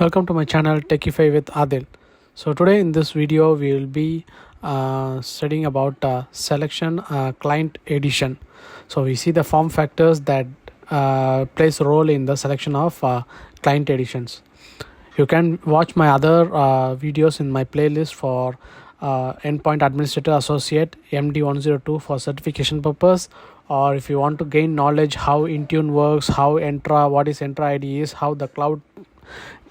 Welcome to my channel Techify with Adil. So today in this video we will be studying about selection client edition. So we see the form factors that plays a role in the selection of client editions. You can watch my other videos in my playlist for Endpoint Administrator Associate MD102 for certification purpose, or if you want to gain knowledge how Intune works, how Entra, what is Entra ID is, how the cloud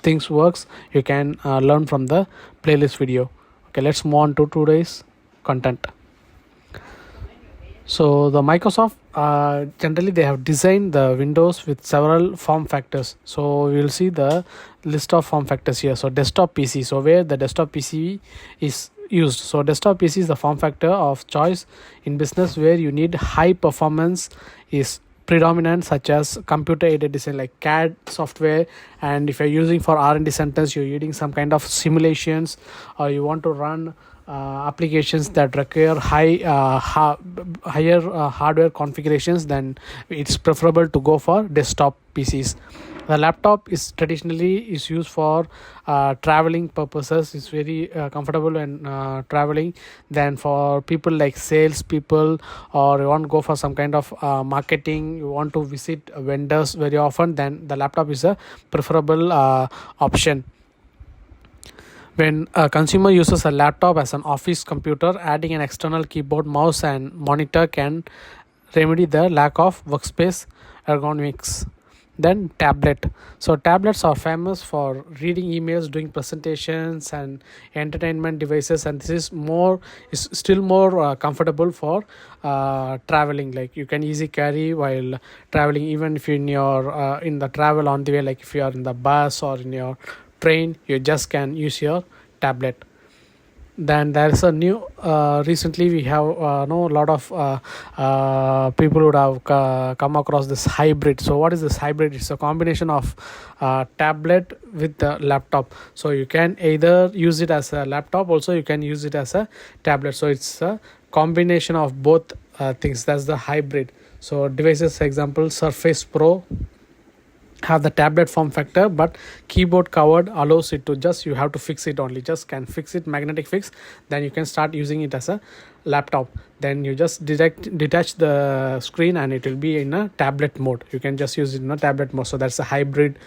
things works, you can learn from the playlist video. Okay, let's move on to today's content. So the Microsoft generally they have designed the Windows with several form factors. So we will see the list of form factors here. So desktop PC, so where the desktop PC is used. So desktop PC is the form factor of choice in business where you need high performance is predominant, such as computer aided design like CAD software. And if you're using for R&D centers, you're using some kind of simulations, or you want to run applications that require higher hardware configurations, then it's preferable to go for desktop PCs. The laptop is traditionally is used for traveling purposes. It's very comfortable when traveling. Then for people like sales people, or you want to go for some kind of marketing, you want to visit vendors very often, then the laptop is a preferable option. When a consumer uses a laptop as an office computer, adding an external keyboard, mouse and monitor can remedy the lack of workspace ergonomics. Then tablet. So tablets are famous for reading emails, doing presentations and entertainment devices, and this is still more comfortable for traveling. Like you can easily carry while traveling, even if you're in your in the travel on the way, like if you are in the bus or in your train, you just can use your tablet. Then there is a new recently we have know a lot of people would have come across this hybrid. So what is this hybrid? It's a combination of tablet with the laptop. So you can either use it as a laptop, also you can use it as a tablet. So it's a combination of both things. That's the hybrid. So devices example, Surface Pro have the tablet form factor, but keyboard covered allows it to just, you have to fix it only, just can fix it, magnetic fix, then you can start using it as a laptop. Then you just detach the screen and it will be in a tablet mode. You can just use it in a tablet mode. So that's a hybrid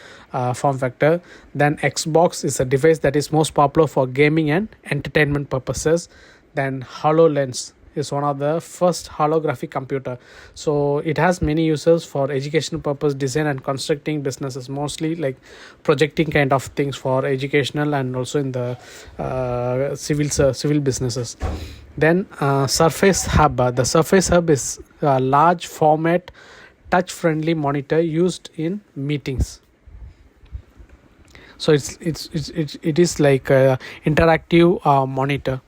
form factor. Then Xbox is a device that is most popular for gaming and entertainment purposes. Then HoloLens is one of the first holographic computer. So it has many uses for educational purpose, design and constructing businesses, mostly like projecting kind of things for educational and also in the civil businesses. Then Surface Hub. The Surface Hub is a large format touch friendly monitor used in meetings. So it is like a interactive monitor.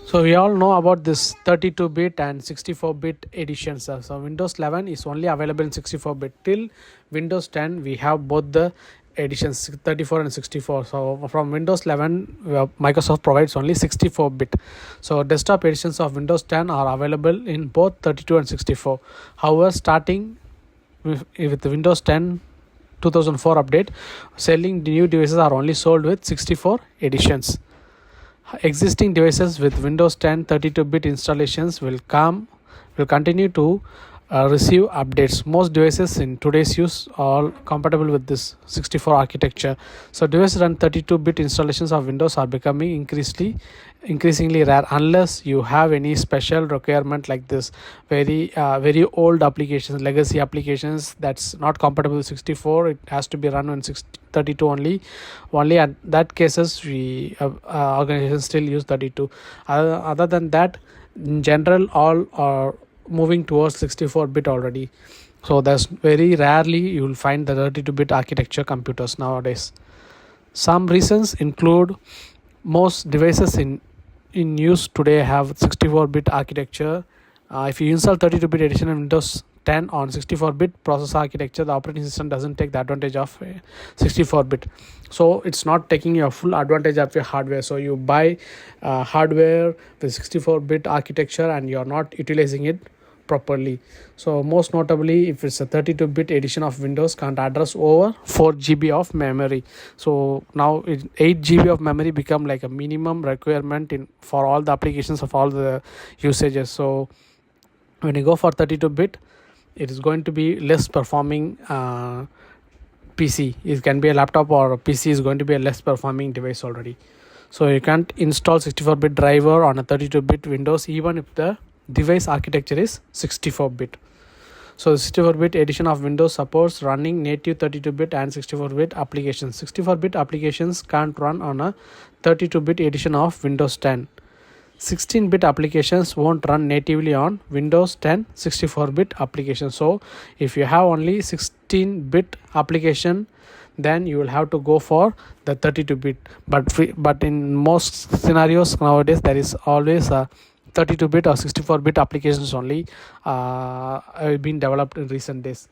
So we all know about this 32-bit and 64-bit editions. So Windows 11 is only available in 64-bit. Till Windows 10 we have both the editions 34 and 64. So from Windows 11 Microsoft provides only 64-bit. So desktop editions of Windows 10 are available in both 32 and 64. However, starting with the Windows 10 2004 update, selling the new devices are only sold with 64 editions. Existing devices with Windows 10 32-bit installations will continue to receive updates. Most devices in today's use are compatible with this 64 architecture. So devices run 32-bit installations of Windows are becoming increasingly rare unless you have any special requirement like this very old applications, legacy applications that's not compatible with 64. It has to be run on 32 only at that cases we organizations still use 32. Other than that, in general all are moving towards 64-bit already. So there's very rarely you will find the 32-bit architecture computers nowadays. Some reasons include most devices in use today have 64-bit architecture. If you install 32-bit edition of Windows 10 on 64-bit processor architecture, the operating system doesn't take the advantage of 64-bit. So it's not taking your full advantage of your hardware. So you buy hardware with 64-bit architecture and you're not utilizing it properly. So most notably, if it's a 32-bit edition of Windows, can't address over 4 GB of memory. So now 8 GB of memory become like a minimum requirement in for all the applications of all the usages. So when you go for 32-bit, it is going to be less performing PC. It can be a laptop, or a PC is going to be a less performing device already. So you can't install 64-bit driver on a 32-bit Windows even if the device architecture is 64-bit. So 64-bit edition of Windows supports running native 32-bit and 64-bit applications. 64-bit applications can't run on a 32-bit edition of Windows 10. 16-bit applications won't run natively on Windows 10 64-bit applications. So if you have only 16-bit application, then you will have to go for the 32-bit. But in most scenarios nowadays, there is always a 32-bit or 64-bit applications only been developed in recent days.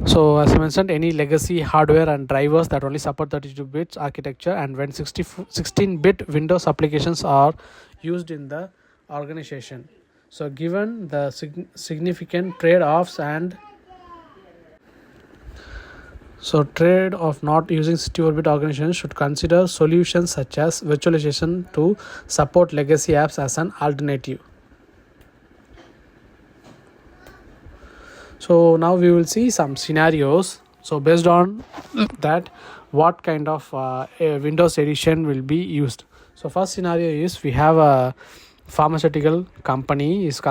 So as I mentioned, any legacy hardware and drivers that only support 32-bit architecture, and when 16-bit Windows applications are used in the organization. So given the significant trade-offs and trade of not using 64-bit organizations should consider solutions such as virtualization to support legacy apps as an alternative. So now we will see some scenarios. So based on that, what kind of a Windows edition will be used. So first scenario is, we have a pharmaceutical company is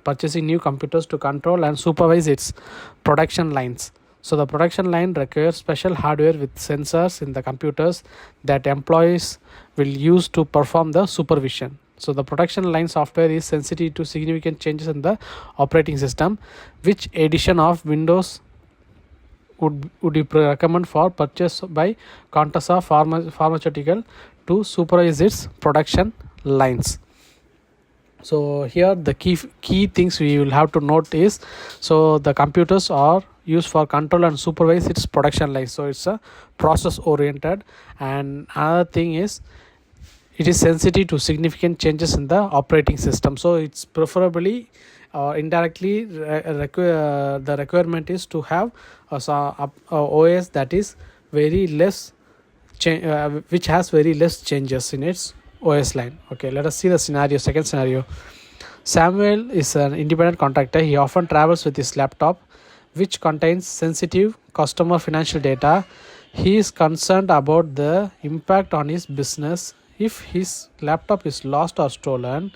purchasing new computers to control and supervise its production lines. So the production line requires special hardware with sensors in the computers that employees will use to perform the supervision. So the production line software is sensitive to significant changes in the operating system. Which edition of Windows would you recommend for purchase by Contessa Pharmaceutical to supervise its production lines? So here the key things we will have to note is, so the computers are used for control and supervise its production lines. So it's a process oriented, and another thing is, it is sensitive to significant changes in the operating system. So it's preferably indirectly the requirement is to have a OS that is very less which has very less changes in its OS line. Okay, let us see the scenario. Second scenario, Samuel is an independent contractor. He often travels with his laptop, which contains sensitive customer financial data. He is concerned about the impact on his business if his laptop is lost or stolen.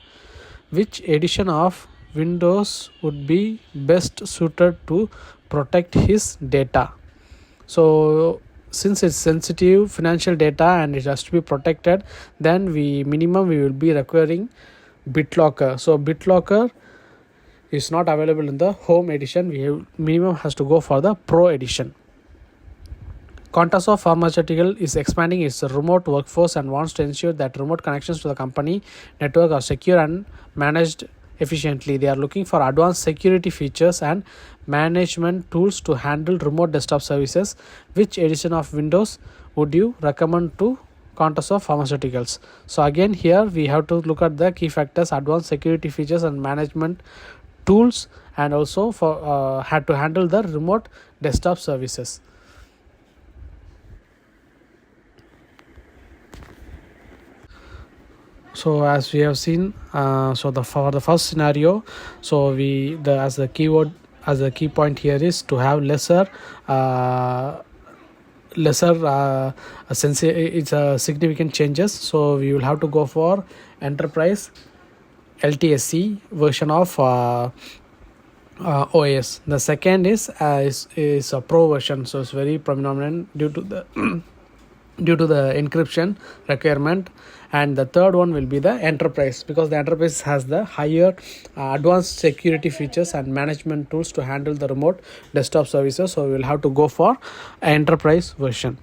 Which edition of Windows would be best suited to protect his data? So since it's sensitive financial data and it has to be protected, then we will be requiring BitLocker. So BitLocker is not available in the home edition. Minimum has to go for the pro edition. Contessa Pharmaceutical is expanding its remote workforce and wants to ensure that remote connections to the company network are secure and managed efficiently. They are looking for advanced security features and management tools to handle remote desktop services. Which edition of Windows would you recommend to Contessa Pharmaceuticals? So again, here we have to look at the key factors: advanced security features and management tools, and also for had to handle the remote desktop services. So as we have seen, for the first scenario, so as the key point here is to have lesser significant changes. So we will have to go for enterprise LTSC version of OS. The second is a pro version, so it's very predominant due to the encryption requirement. And the third one will be the enterprise, because the enterprise has the higher advanced security features and management tools to handle the remote desktop services. So we will have to go for enterprise version.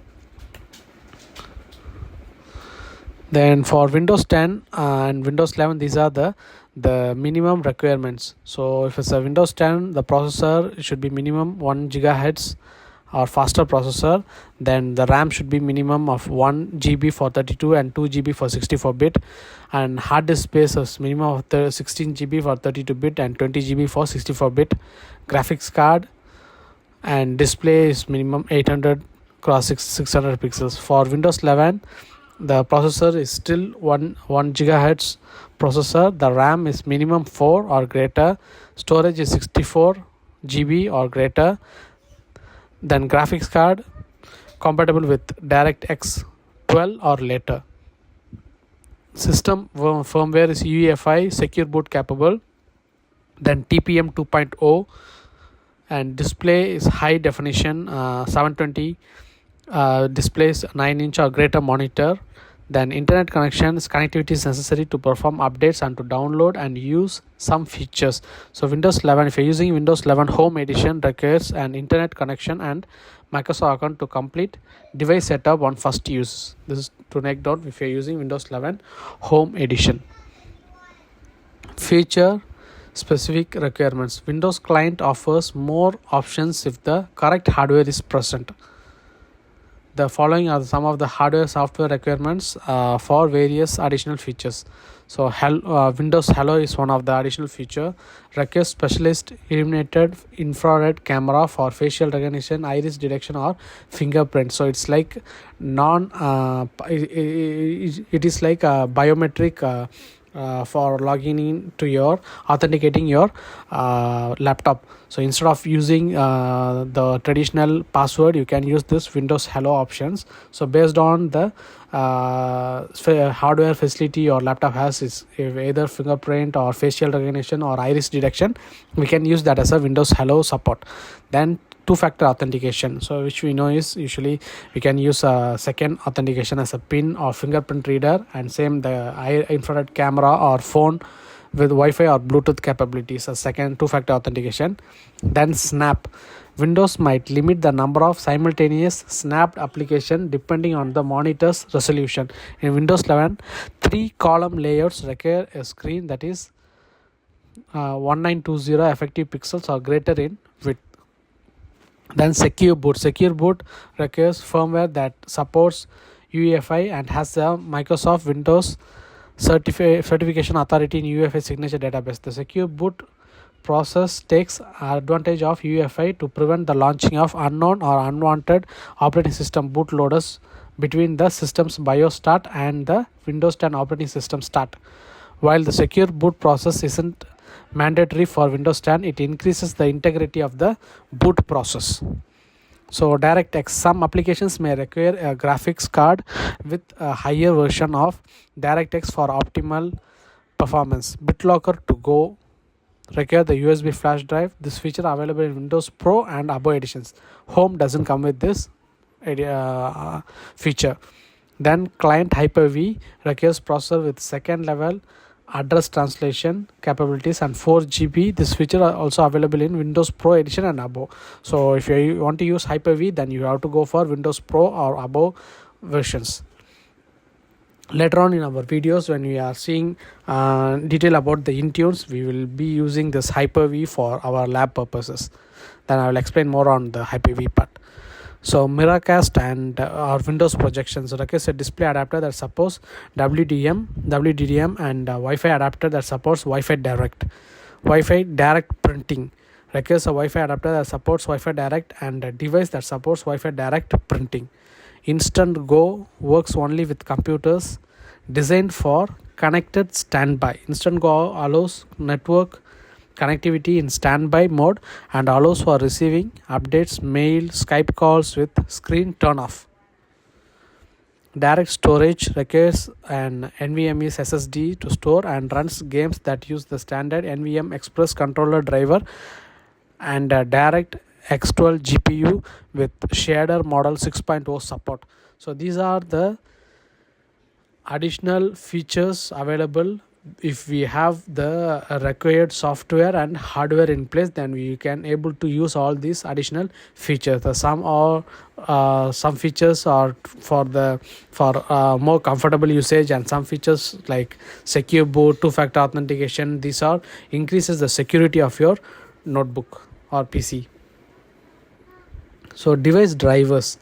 Then for Windows 10 and Windows 11, these are the minimum requirements. So if it's a Windows 10, the processor should be minimum 1 gigahertz or faster processor. Then the RAM should be minimum of 1 GB for 32 and 2 GB for 64-bit, and hard disk space is minimum of 16 GB for 32-bit and 20 GB for 64-bit. Graphics card and display is minimum 800 cross 600 pixels. For Windows 11, the processor is still 1 gigahertz processor. The RAM is minimum 4 or greater. Storage is 64 GB or greater. Then graphics card compatible with DirectX 12 or later. System firmware is UEFI secure boot capable. Then TPM 2.0, and display is high definition 720 displays 9-inch or greater monitor. Then internet connectivity is necessary to perform updates and to download and use some features. So Windows 11, if you're using Windows 11 Home Edition, requires an internet connection and Microsoft account to complete device setup on first use. This is to note down if you're using Windows 11 Home Edition. Feature specific requirements. Windows client offers more options if the correct hardware is present. The following are some of the hardware software requirements for various additional features. So Windows Hello is one of the additional feature. Requires specialist illuminated infrared camera for facial recognition, iris detection or fingerprint. So it's like it is like a biometric for logging in to your authenticating your laptop. So instead of using the traditional password, you can use this Windows Hello options. So based on the hardware facility your laptop has, is either fingerprint or facial recognition or iris detection, we can use that as a Windows Hello support. Then two-factor authentication, so which we know is usually we can use a second authentication as a PIN or fingerprint reader, and same the infrared camera or phone with Wi-Fi or Bluetooth capabilities, a second two-factor authentication. Then snap. Windows might limit the number of simultaneous snapped application depending on the monitor's resolution. In Windows 11, 3-column layouts require a screen that is 1920 effective pixels or greater in width. Then secure boot. Secure boot requires firmware that supports UEFI and has the Microsoft Windows certification authority in UEFI signature database. The secure boot process takes advantage of UEFI to prevent the launching of unknown or unwanted operating system bootloaders between the system's BIOS start and the Windows 10 operating system start. While the secure boot process isn't mandatory for Windows 10, it increases the integrity of the boot process. So DirectX, some applications may require a graphics card with a higher version of DirectX for optimal performance. BitLocker to go require the USB flash drive. This feature available in Windows Pro and above editions. Home doesn't come with this feature. Then client Hyper-V requires processor with second level address translation capabilities and 4 GB. This feature are also available in Windows Pro edition and above. So if you want to use Hyper-V, then you have to go for Windows Pro or above versions. Later on in our videos, when we are seeing detail about the Intunes, we will be using this Hyper-V for our lab purposes. Then I will explain more on the Hyper-V part. So Miracast and our Windows projections requires a display adapter that supports WDM and Wi-Fi adapter that supports Wi-Fi Direct. Wi-Fi Direct printing requires a Wi-Fi adapter that supports Wi-Fi Direct and a device that supports Wi-Fi Direct printing. Instant Go works only with computers designed for connected standby. Instant Go allows network connectivity in standby mode and allows for receiving updates, mail, Skype calls with screen turn off. Direct storage requires an NVMe SSD to store and runs games that use the standard NVMe Express controller driver and a Direct X12 GPU with shader model 6.0 support. So these are the additional features available. If we have the required software and hardware in place, then we can able to use all these additional features. Some features are for more comfortable usage, and some features like secure boot, two-factor authentication, these are increases the security of your notebook or PC. So device drivers.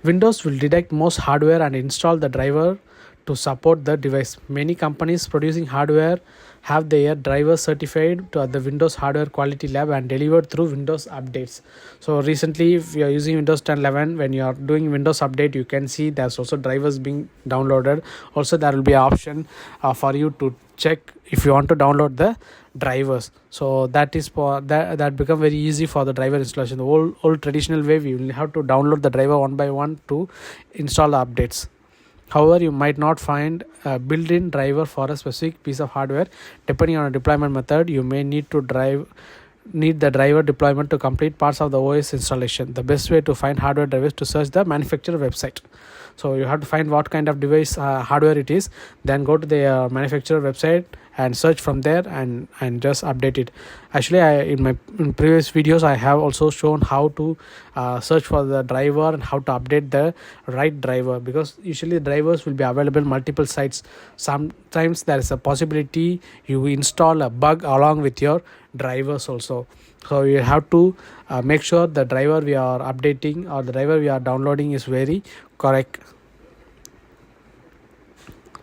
Windows will detect most hardware and install the driver to support the device. Many companies producing hardware have their drivers certified to the Windows Hardware Quality Lab and delivered through Windows updates. So recently, if you are using Windows 10 11, when you are doing Windows update, you can see there's also drivers being downloaded. Also, there will be an option for you to check if you want to download the drivers. So that is for that become very easy for the driver installation. The old traditional way, we will have to download the driver one by one to install the updates. However, you might not find a built-in driver for a specific piece of hardware. Depending on a deployment method, you may need the driver deployment to complete parts of the OS installation. The best way to find hardware drivers to search the manufacturer website. So you have to find what kind of device hardware it is, then go to the manufacturer website and search from there and just update it. Actually, in previous videos I have also shown how to search for the driver and how to update the right driver, because usually drivers will be available multiple sites. Sometimes there is a possibility you install a bug along with your drivers also. So you have to make sure the driver we are updating or the driver we are downloading is very correct.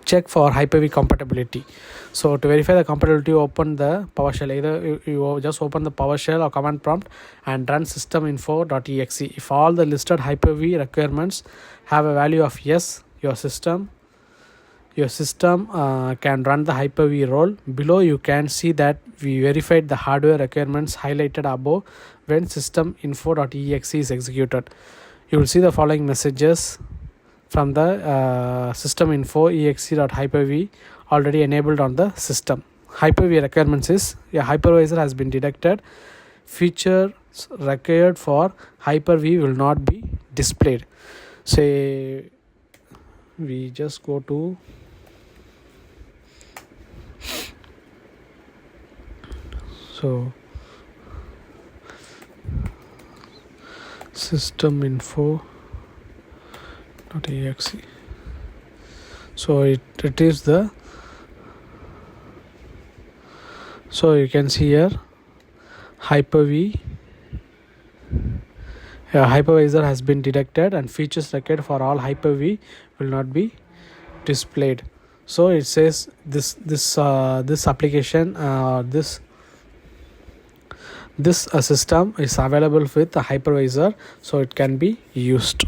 Check for Hyper-V compatibility. So to verify the compatibility, open the PowerShell. Either you just open the PowerShell or command prompt and run systeminfo.exe. If all the listed Hyper-V requirements have a value of yes, your system can run the Hyper-V role. Below you can see that we verified the hardware requirements highlighted above when systeminfo.exe is executed. You will see the following messages from the system info exe.hyper-v already enabled on the system. Hyper-V requirements is a hypervisor has been detected. Features required for Hyper-V will not be displayed. Say we just go to system info.exe. So it is the, so you can see here Hyper-V hypervisor has been detected and features required for all Hyper-V will not be displayed. So it says this application this system is available with a hypervisor, so it can be used.